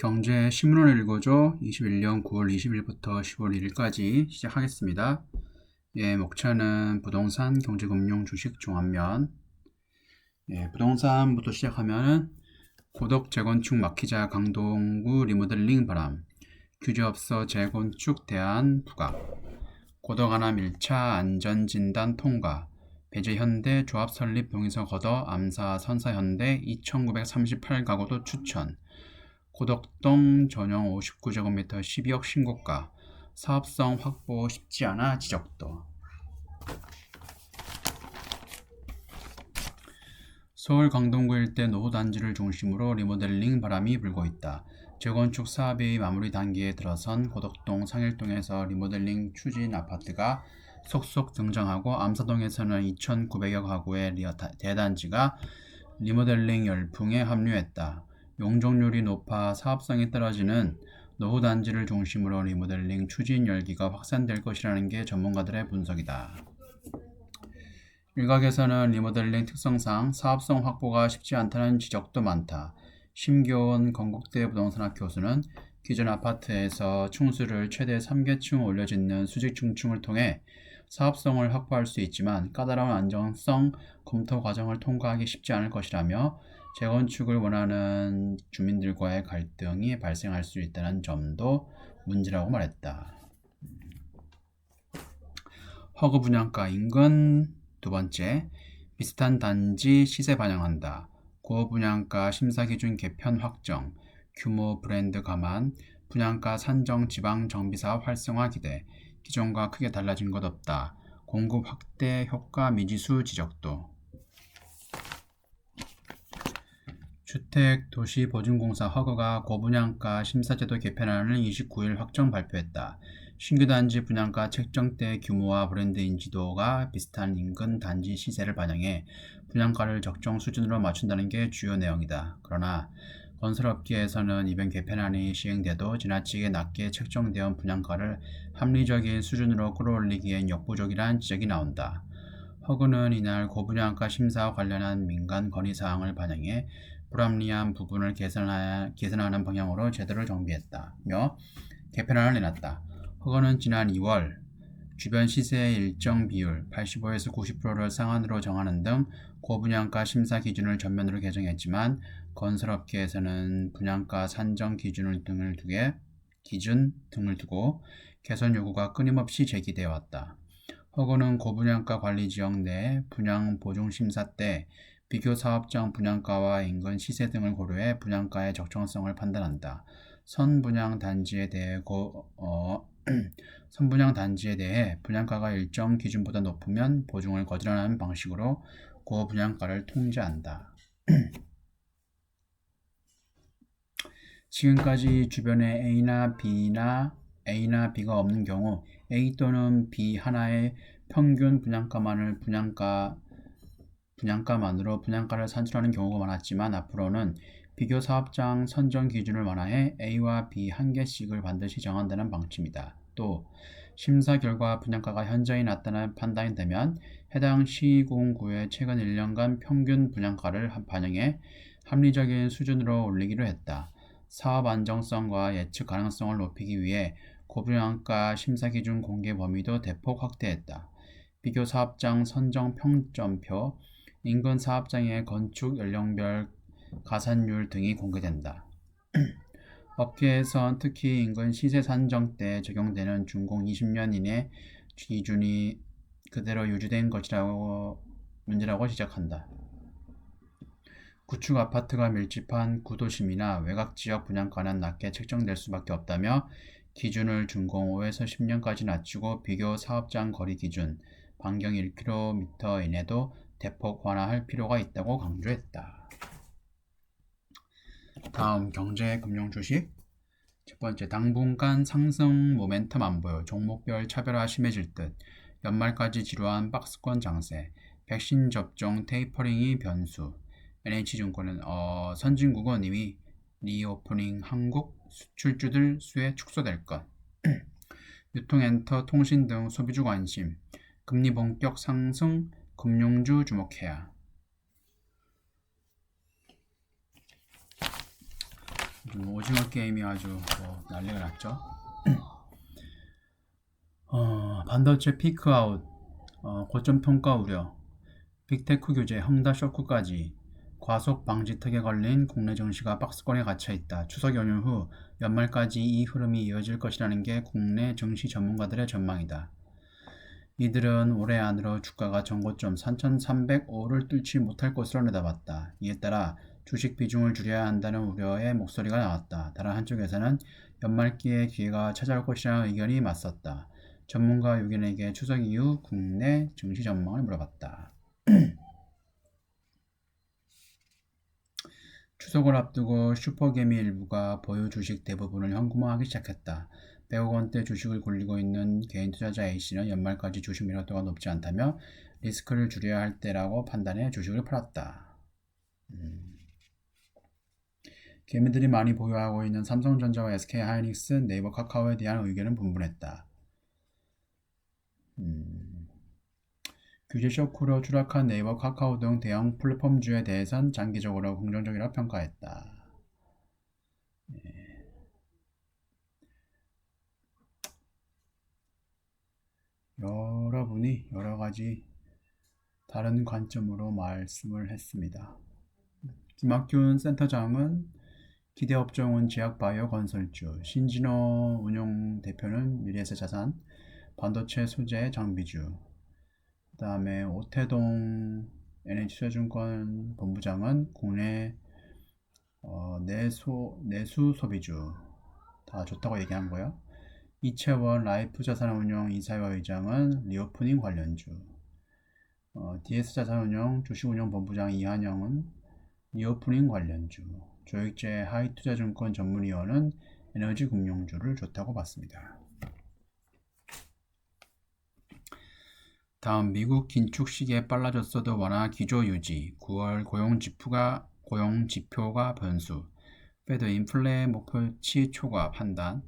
경제 신문을 읽어줘 21년 9월 20일부터 10월 1일까지 시작하겠습니다. 목차는 부동산, 경제금융, 주식, 종합면. 부동산부터 시작하면은 고덕 재건축 막히자 강동구 리모델링 바람, 규제업소 재건축 대안 부각, 고덕 하남 1차 안전진단 통과, 배재현대 조합 설립 동의서 걷어 암사 선사현대 2938가구도 추천, 고덕동 전용 59제곱미터 12억 신고가, 사업성 확보 쉽지 않아 지적도. 서울 강동구 일대 노후단지를 중심으로 리모델링 바람이 불고 있다. 재건축 사업이 마무리 단계에 들어선 고덕동 상일동에서 리모델링 추진 아파트가 속속 등장하고 암사동에서는 2,900여 가구의 대단지가 리모델링 열풍에 합류했다. 용적률이 높아 사업성이 떨어지는 노후단지를 중심으로 리모델링 추진 열기가 확산될 것이라는 게 전문가들의 분석이다. 일각에서는 리모델링 특성상 사업성 확보가 쉽지 않다는 지적도 많다. 심교원 건국대 부동산학 교수는 기존 아파트에서 층수를 최대 3개층 올려짓는 수직 중층을 통해 사업성을 확보할 수 있지만 까다로운 안정성 검토 과정을 통과하기 쉽지 않을 것이라며 재건축을 원하는 주민들과의 갈등이 발생할 수 있다는 점도 문제라고 말했다. 허그 분양가 인근 두 번째, 비슷한 단지 시세 반영한다. 고분양가 심사기준 개편 확정, 규모 브랜드 감안, 분양가 산정 지방 정비사업 활성화 기대, 기존과 크게 달라진 것 없다. 공급 확대 효과 미지수 지적도. 주택도시보증공사 허그가 고분양가 심사제도 개편안을 29일 확정 발표했다. 신규 단지 분양가 책정 때 규모와 브랜드 인지도가 비슷한 인근 단지 시세를 반영해 분양가를 적정 수준으로 맞춘다는 게 주요 내용이다. 그러나 건설업계에서는 이번 개편안이 시행돼도 지나치게 낮게 책정되어 분양가를 합리적인 수준으로 끌어올리기엔 역부족이라는 지적이 나온다. 허그는 이날 고분양가 심사와 관련한 민간 건의사항을 반영해 불합리한 부분을 개선하는 방향으로 제도를 정비했다며 개편안을 내놨다. 허그는 지난 2월 주변 시세의 일정 비율 85에서 90%를 상한으로 정하는 등 고분양가 심사 기준을 전면으로 개정했지만 건설업계에서는 분양가 산정 기준 등을 두고 개선 요구가 끊임없이 제기되어 왔다. 허그는 고분양가 관리지역 내 분양 보증심사 때 비교 사업장 분양가와 인근 시세 등을 고려해 분양가의 적정성을 판단한다. 선분양 단지에 대해 분양가가 일정 기준보다 높으면 보증을 거절하는 방식으로 고분양가를 통제한다. 지금까지 주변에 A나 B가 없는 경우 A 또는 B 하나의 평균 분양가만으로 분양가를 산출하는 경우가 많았지만 앞으로는 비교 사업장 선정 기준을 완화해 A와 B 한 개씩을 반드시 정한다는 방침이다. 또 심사 결과 분양가가 현저히 낮다는 판단이 되면 해당 시공구의 최근 1년간 평균 분양가를 반영해 합리적인 수준으로 올리기로 했다. 사업 안정성과 예측 가능성을 높이기 위해 고분양가 심사 기준 공개 범위도 대폭 확대했다. 비교 사업장 선정 평점표, 인근 사업장의 건축 연령별 가산율 등이 공개된다. 업계에선 특히 인근 시세 산정 때 적용되는 준공 20년 이내 기준이 그대로 유지된 것이라고 문제라고 지적한다. 구축 아파트가 밀집한 구도심이나 외곽지역 분양가는 낮게 책정될 수밖에 없다며 기준을 준공 5에서 10년까지 낮추고 비교 사업장 거리 기준 반경 1km 이내도 대폭 완화할 필요가 있다고 강조했다. 다음 경제 금융 주식. 첫 번째, 당분간 상승 모멘텀 안 보여. 종목별 차별화 심해질 듯. 연말까지 지루한 박스권 장세. 백신 접종 테이퍼링이 변수. NH증권은 선진국은 이미 리오프닝 한국 수출주들 수혜 축소될 것. 유통 엔터 통신 등 소비주 관심. 금리 본격 상승 금융주 주목해야. 오징어 게임이 아주 난리가 났죠. 반도체 피크아웃, 고점 평가 우려, 빅테크 규제, 헝다 쇼크까지 과속 방지턱에 걸린 국내 증시가 박스권에 갇혀 있다. 추석 연휴 후 연말까지 이 흐름이 이어질 것이라는 게 국내 증시 전문가들의 전망이다. 이들은 올해 안으로 주가가 전고점 3,305를 뚫지 못할 것으로 내다봤다. 이에 따라 주식 비중을 줄여야 한다는 우려의 목소리가 나왔다. 다른 한쪽에서는 연말기에 기회가 찾아올 것이라는 의견이 맞섰다. 전문가 6인에게 추석 이후 국내 증시 전망을 물어봤다. 추석을 앞두고 슈퍼개미 일부가 보유 주식 대부분을 현금화하기 시작했다. 100억 원대 주식을 굴리고 있는 개인 투자자 A씨는 연말까지 주식 매력도가 높지 않다며 리스크를 줄여야 할 때라고 판단해 주식을 팔았다. 개미들이 많이 보유하고 있는 삼성전자와 SK하이닉스, 네이버 카카오에 대한 의견은 분분했다. 규제 쇼크로 추락한 네이버, 카카오 등 대형 플랫폼주에 대해선 장기적으로 긍정적이라고 평가했다. 여러분이 여러가지 다른 관점으로 말씀을 했습니다. 김학균 센터장은 기대업종은 제약바이오 건설주, 신진호 운용대표는 미래에셋자산, 반도체 소재 장비주, 그 다음에 오태동 NH투자증권 본부장은 국내 내수 소비주 다 좋다고 얘기한 거예요. 이채원 라이프자산운용 이사회 의장은 리오프닝 관련주, DS자산운용 주식운용본부장 이한영은 리오프닝 관련주, 조익재 하이투자증권 전문위원은 에너지금융주를 좋다고 봤습니다. 다음 미국 긴축 시기에 빨라졌어도 완화 기조 유지, 9월 고용지표가 변수, 페드 인플레 목표치 초과 판단,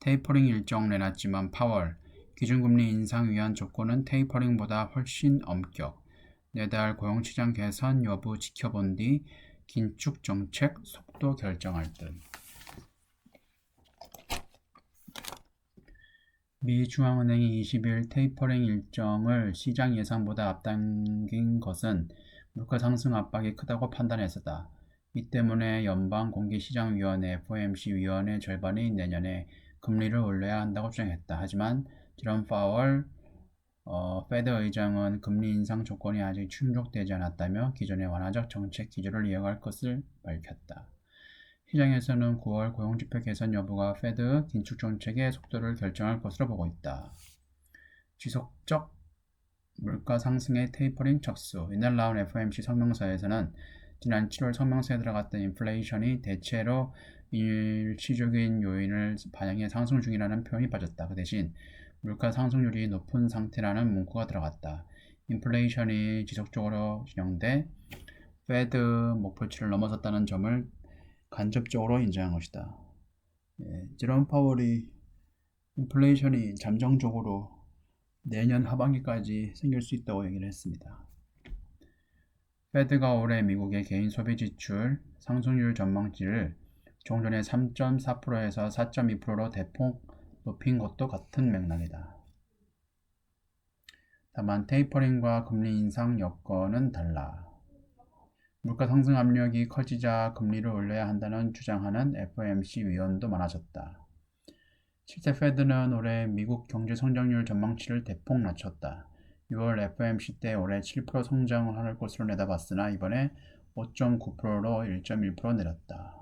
테이퍼링 일정 내놨지만 파월, 기준금리 인상 위한 조건은 테이퍼링보다 훨씬 엄격, 내달 고용시장 개선 여부 지켜본 뒤 긴축 정책 속도 결정할 듯. 미 중앙은행이 20일 테이퍼링 일정을 시장 예상보다 앞당긴 것은 물가 상승 압박이 크다고 판단해서다. 이 때문에 연방공개시장위원회 FOMC 위원회 절반이 내년에 금리를 올려야 한다고 주장했다. 하지만 제롬 파월 페드 의장은 금리 인상 조건이 아직 충족되지 않았다며 기존의 완화적 정책 기조를 이어갈 것을 밝혔다. 시장에서는 9월 고용지표 개선 여부가 페드 긴축 정책의 속도를 결정할 것으로 보고 있다. 지속적 물가 상승의 테이퍼링 척수. 이날 나온 FOMC 성명서에서는 지난 7월 성명서에 들어갔던 인플레이션이 대체로 일시적인 요인을 반영해 상승 중이라는 표현이 빠졌다. 그 대신 물가 상승률이 높은 상태라는 문구가 들어갔다. 인플레이션이 지속적으로 진행돼 페드 목표치를 넘어섰다는 점을 간접적으로 인정한 것이다. 제롬 파월이 인플레이션이 잠정적으로 내년 하반기까지 생길 수 있다고 얘기를 했습니다. 페드가 올해 미국의 개인 소비 지출 상승률 전망치를 종전의 3.4%에서 4.2%로 대폭 높인 것도 같은 맥락이다. 다만 테이퍼링과 금리 인상 여건은 달라. 물가 상승 압력이 커지자 금리를 올려야 한다는 주장하는 FOMC 위원도 많아졌다. 실제 페드는 올해 미국 경제 성장률 전망치를 대폭 낮췄다. 6월 FOMC 때 올해 7% 성장을 할 것으로 내다봤으나 이번에 5.9%로 1.1% 내렸다.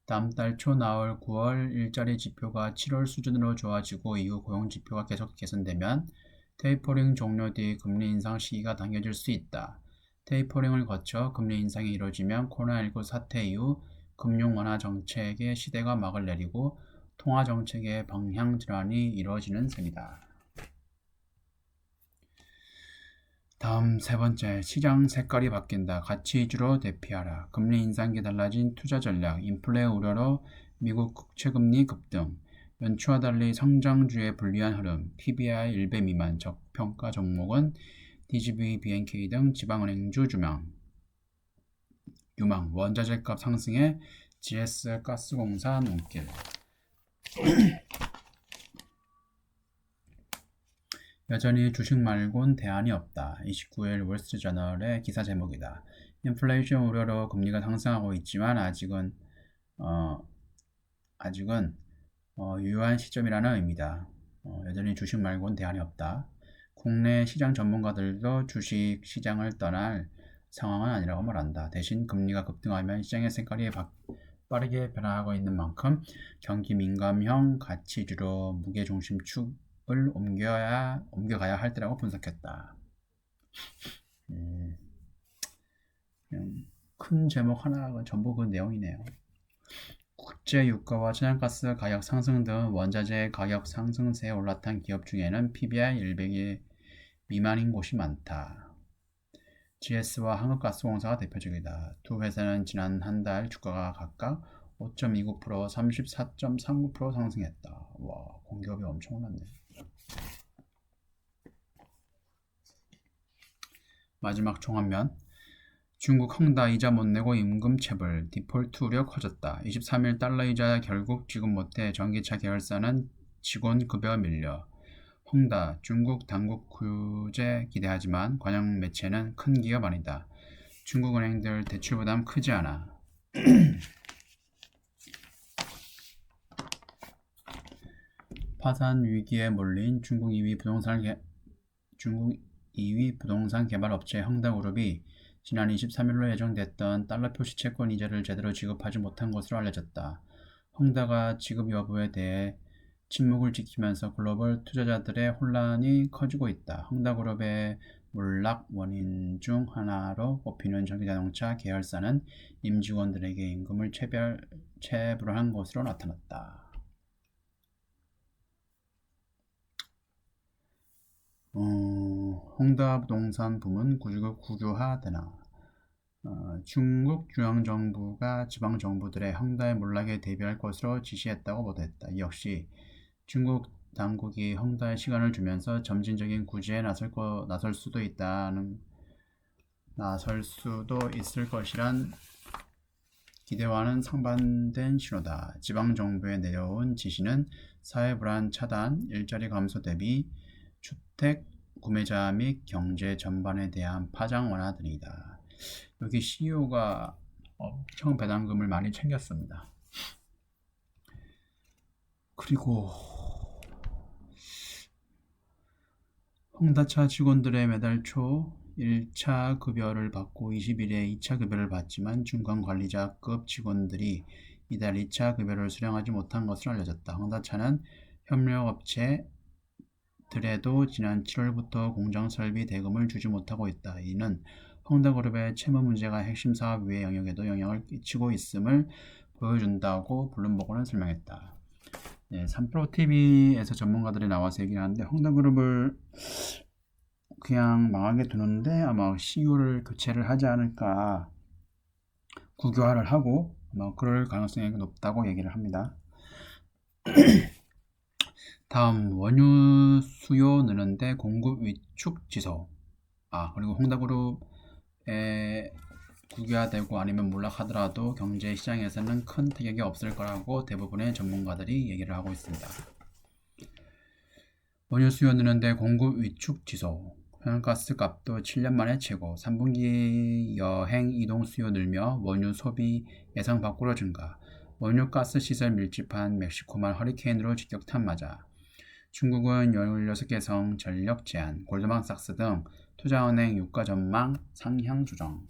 다음 달 초 나올 9월 일자리 지표가 7월 수준으로 좋아지고 이후 고용 지표가 계속 개선되면 테이퍼링 종료 뒤 금리 인상 시기가 당겨질 수 있다. 테이퍼링을 거쳐 금리 인상이 이루어지면 코로나19 사태 이후 금융 완화 정책의 시대가 막을 내리고 통화 정책의 방향 전환이 이루어지는 셈이다. 다음 세 번째, 시장 색깔이 바뀐다. 가치 위주로 대피하라. 금리 인상기 달라진 투자 전략, 인플레 우려로 미국 국채금리 급등, 연초와 달리 성장주에 불리한 흐름, PBR 1배 미만 저평가 종목은 DGB, BNK 등 지방은행주 주명. 유망, 원자재 값 상승에 GS 가스공사 눈길. 여전히 주식 말곤 대안이 없다. 29일 월스트리트저널의 기사 제목이다. 인플레이션 우려로 금리가 상승하고 있지만 아직은 유효한 시점이라는 의미다. 여전히 주식 말곤 대안이 없다. 국내 시장 전문가들도 주식 시장을 떠날 상황은 아니라고 말한다. 대신 금리가 급등하면 시장의 색깔이 빠르게 변화하고 있는 만큼 경기 민감형 가치주로 무게중심축을 옮겨가야 할 때라고 분석했다. 큰 제목 하나가 전부 그 내용이네요. 국제 유가와 천연가스 가격 상승 등 원자재 가격 상승세에 올라탄 기업 중에는 PBR 100이 미만인 곳이 많다. GS와 한국가스공사가 대표적이다. 두 회사는 지난 한 달 주가가 각각 5.29%, 34.39% 상승했다. 와, 공기업이 엄청났네. 마지막 종합면. 중국 헝다 이자 못 내고 임금 체불, 디폴트 우려 커졌다. 23일 달러 이자 결국 지급 못해 전기차 계열사는 직원 급여가 밀려. 헝다, 중국 당국 구제 기대하지만 관영 매체는 큰 기업 아니다. 중국 은행들 대출 부담 크지 않아. 파산 위기에 몰린 중국 2위 부동산 개발 업체 헝다그룹이 지난 23일로 예정됐던 달러 표시 채권 이자를 제대로 지급하지 못한 것으로 알려졌다. 헝다가 지급 여부에 대해 침묵을 지키면서 글로벌 투자자들의 혼란이 커지고 있다. 헝다그룹의 몰락 원인 중 하나로 꼽히는 전기자동차 계열사는 임직원들에게 임금을 체불한 것으로 나타났다. 헝다 부동산 부문 국유화되나? 중국 중앙정부가 지방정부들의 헝다의 몰락에 대비할 것으로 지시했다고 보도했다. 이 역시 중국 당국이 헝다에 시간을 주면서 점진적인 구제에 나설 수도 있을 것이란 기대와는 상반된 신호다. 지방정부에 내려온 지시는 사회불안 차단, 일자리 감소 대비, 주택 구매자 및 경제 전반에 대한 파장 완화 등이다. 여기 CEO가 엄청 배당금을 많이 챙겼습니다. 그리고 헝다차 직원들의 매달 초 1차 급여를 받고 20일에 2차 급여를 받지만 중간관리자급 직원들이 이달 2차 급여를 수령하지 못한 것으로 알려졌다. 헝다차는 협력업체들에도 지난 7월부터 공장 설비 대금을 주지 못하고 있다. 이는 헝다그룹의 채무 문제가 핵심 사업 외 영역에도 영향을 끼치고 있음을 보여준다고 블룸버그는 설명했다. 네, 3프로TV에서 전문가들이 나와서 얘기를 하는데 헝다그룹을 그냥 망하게 두는데 아마 CEO를 교체를 하지 않을까, 국유화를 하고 아마 그럴 가능성이 높다고 얘기를 합니다. 다음, 원유 수요 느는데 공급 위축 지속. 그리고 헝다그룹에 국유화되고 아니면 몰락하더라도 경제 시장에서는 큰 타격이 없을 거라고 대부분의 전문가들이 얘기를 하고 있습니다. 원유 수요 느는데 공급 위축 지속. 현가스 값도 7년 만에 최고. 3분기 여행 이동 수요 늘며 원유 소비 예상 밖으로 증가. 원유 가스 시설 밀집한 멕시코만 허리케인으로 직격탄 맞아. 중국은 16개 성 전력 제한, 골드만삭스 등 투자은행 유가 전망 상향 조정.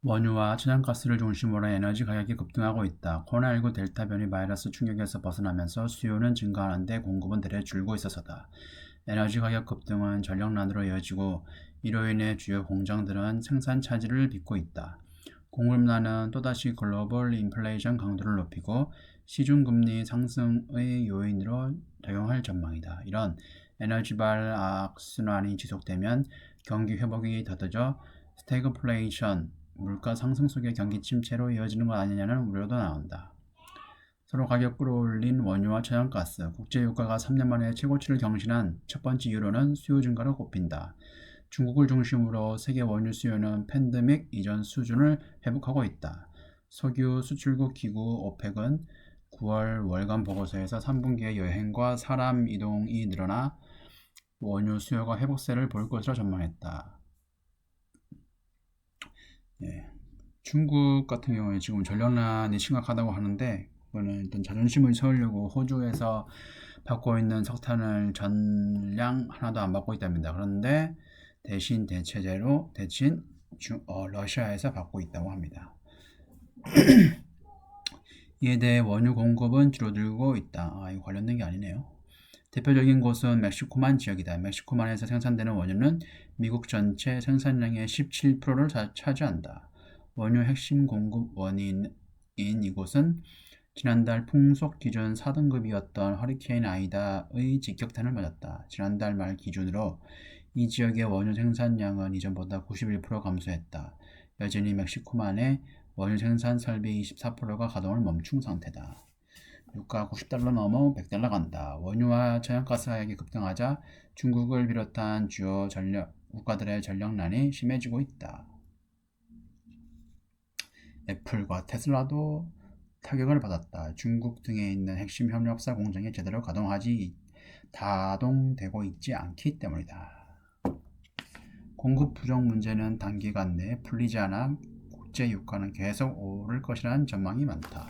원유와 천연가스를 중심으로 에너지 가격이 급등하고 있다. 코로나19 델타 변이 바이러스 충격에서 벗어나면서 수요는 증가하는데 공급은 대래 줄고 있어서다. 에너지 가격 급등은 전력난으로 이어지고 이로 인해 주요 공장들은 생산 차질을 빚고 있다. 공급난은 또다시 글로벌 인플레이션 강도를 높이고 시중금리 상승의 요인으로 작용할 전망이다. 이런 에너지발 악순환이 지속되면 경기 회복이 더뎌져 스태그플레이션, 물가 상승 속의 경기 침체로 이어지는 것 아니냐는 우려도 나온다. 서로 가격 끌어올린 원유와 천연가스, 국제유가가 3년 만에 최고치를 경신한 첫 번째 이유로는 수요 증가로 꼽힌다. 중국을 중심으로 세계 원유 수요는 팬데믹 이전 수준을 회복하고 있다. 석유 수출국 기구 오펙은 9월 월간 보고서에서 3분기의 여행과 사람 이동이 늘어나 원유 수요가 회복세를 볼 것으로 전망했다. 예, 중국 같은 경우에 지금 전력난이 심각하다고 하는데, 그거는 일단 자존심을 세우려고 호주에서 받고 있는 석탄을 전량 하나도 안 받고 있답니다. 그런데 대신 러시아에서 받고 있다고 합니다. 이에 대해 원유 공급은 줄어들고 있다. 이거 관련된 게 아니네요. 대표적인 곳은 멕시코만 지역이다. 멕시코만에서 생산되는 원유는 미국 전체 생산량의 17%를 차지한다. 원유 핵심 공급 원인인 이곳은 지난달 풍속 기준 4등급이었던 허리케인 아이다의 직격탄을 맞았다. 지난달 말 기준으로 이 지역의 원유 생산량은 이전보다 91% 감소했다. 여전히 멕시코만의 원유 생산 설비 24%가 가동을 멈춘 상태다. 유가 90달러 넘어 100달러 간다. 원유와 천연가스 가격이 급등하자 중국을 비롯한 주요 국가들의 전력난이 심해지고 있다. 애플과 테슬라도 타격을 받았다. 중국 등에 있는 핵심 협력사 공장이 제대로 가동되고 있지 않기 때문이다. 공급 부족 문제는 단기간 내에 풀리지 않아 국제 유가는 계속 오를 것이라는 전망이 많다.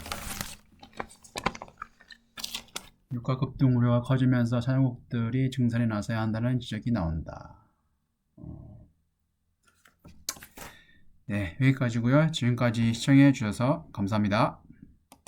유가 급등 우려가 커지면서産油国들이 증산에 나서야 한다는 지적이 나온다. 네, 여기까지고요. 지금까지 시청해 주셔서 감사합니다.